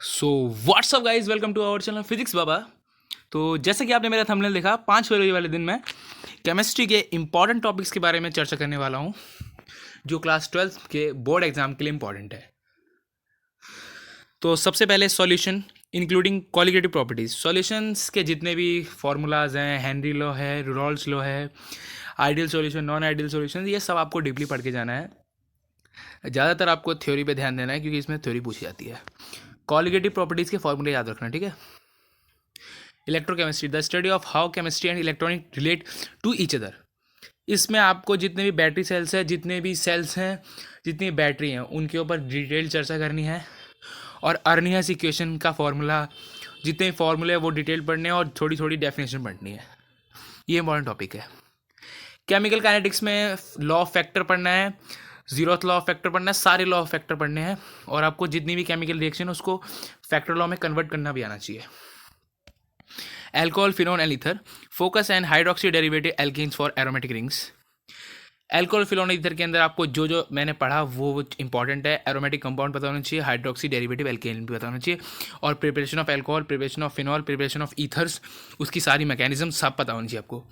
So what's up guys, welcome to our channel physics Baba. तो जैसे कि आपने मेरा थंबनेल देखा, 5 फरवरी वाले दिन मैं केमिस्ट्री के इंपॉर्टेंट टॉपिक्स के बारे में चर्चा करने वाला हूँ जो क्लास 12 के बोर्ड एग्जाम के लिए इंपॉर्टेंट है। तो सबसे पहले solution including colligative properties. Solutions के जितने भी फॉर्मूलाज हैं, हेनरी लॉ है, रॉल्स लॉ है, ideal solution, non ideal solution, ये सब आपको डीपली पढ़ के जाना है। ज़्यादातर आपको थ्योरी पे ध्यान देना है क्योंकि इसमें थ्योरी पूछी जाती है। कॉलिगेटिव प्रॉपर्टीज़ के फॉर्मूले याद रखना, ठीक है। Electrochemistry, the study of how chemistry and electronic relate to each other. इसमें आपको जितने भी बैटरी सेल्स हैं, जितने भी सेल्स हैं, जितनी बैटरी हैं, उनके ऊपर डिटेल चर्चा करनी है। और अर्नियस इक्वेशन का फॉर्मूला, जितने फॉर्मूले हैं वो डिटेल पढ़ने हैं और थोड़ी थोड़ी डेफिनेशन पढ़नी है। ये इंपॉर्टेंट टॉपिक है। केमिकल काइनेटिक्स में लॉ ऑफ फैक्टर पढ़ना है, जीरोथ लॉ ऑफ फैक्टर पढ़ना है, सारे लॉ ऑफ फैक्टर पढ़ने हैं। और आपको जितनी भी केमिकल रिएक्शन उसको फैक्टर लॉ में कन्वर्ट करना भी आना चाहिए। Alcohol, phenol and ether, focus and hydroxy derivative alkanes for aromatic rings. Alcohol, phenol, ether के अंदर आपको जो जो मैंने पढ़ा वो इंपॉर्टेंट है। एरोमेटिक कंपाउंड पता होना चाहिए, हाइड्रोक्सी डेरिवेटिव एल्केन भी पता होना चाहिए, और preparation of alcohol, preparation of phenol, preparation of ethers, उसकी सारी मैकेनिज्म सब पता होनी चाहिए आपको।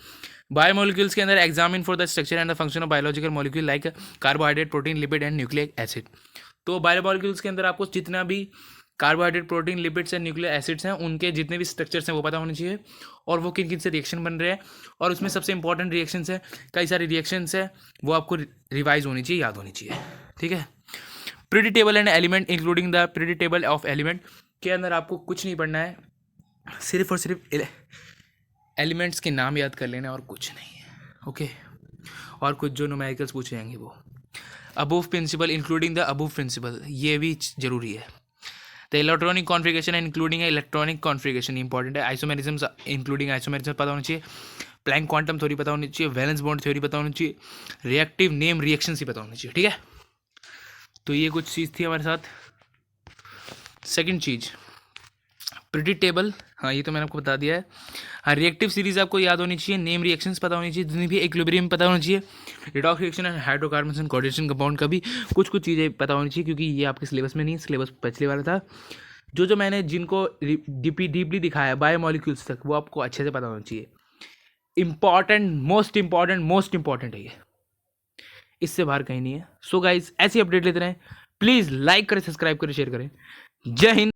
बायोमोलिक्यूल्स के अंदर examine for the structure and the function of biological molecule like carbohydrate, protein, lipid and nucleic acid. तो बायोमोलिक्यूल्स के अंदर आपको जितना भी carbohydrate, protein, lipids and nucleic acids हैं, उनके जितने भी स्ट्रक्चर्स हैं वो पता होने चाहिए, और वो किन किन से रिएक्शन बन रहे हैं, और उसमें सबसे इंपॉर्टेंट रिएक्शंस है, कई सारी रिएक्शंस है, वो आपको रिवाइज होनी चाहिए, याद होनी चाहिए, ठीक है। Period table and element including the period table of element के अंदर आपको कुछ नहीं पढ़ना है, सिर्फ और सिर्फ एलिमेंट्स के नाम याद कर लेना और कुछ नहीं है, ओके। और कुछ जो न्यूमेरिकल्स पूछे जाएंगे वो। Aufbau principle including the Aufbau principle, ये भी जरूरी है। The electronic configuration and including electronic configuration important है। आइसोमेरिज्म इंक्लूडिंग आइसोमेरिज्म पता होनी चाहिए, प्लैंक क्वांटम थ्योरी पता होनी चाहिए, वैलेंस बॉन्ड थ्योरी पता होनी चाहिए, रिएक्टिव नेम रिएक्शन ही पता होनी चाहिए, ठीक है। तो ये कुछ चीज़ थी हमारे साथ। सेकंड चीज़ पीरियड टेबल, हाँ ये तो मैंने आपको बता दिया है। हाँ, रिएक्टिव सीरीज आपको याद होनी चाहिए, नेम रिएक्शंस पता होनी चाहिए, जितनी भी इक्विलिब्रियम पता होना चाहिए, redox reaction and hydrocarbons and coordination compound का भी कुछ कुछ चीज़ें पता होनी चाहिए, क्योंकि ये आपके सिलेबस में नहीं, सिलेबस पिछले वाला था। जो जो मैंने जिनको डीपली दिखाया बायोमोलिक्यूल्स तक, वो आपको अच्छे से पता होना चाहिए। इंपॉर्टेंट, मोस्ट इंपॉर्टेंट है ये, इससे बाहर कहीं नहीं है। सो गाइज, ऐसी अपडेट लेते रहें, प्लीज़ लाइक करें, सब्सक्राइब करें, शेयर करें। जय हिंद।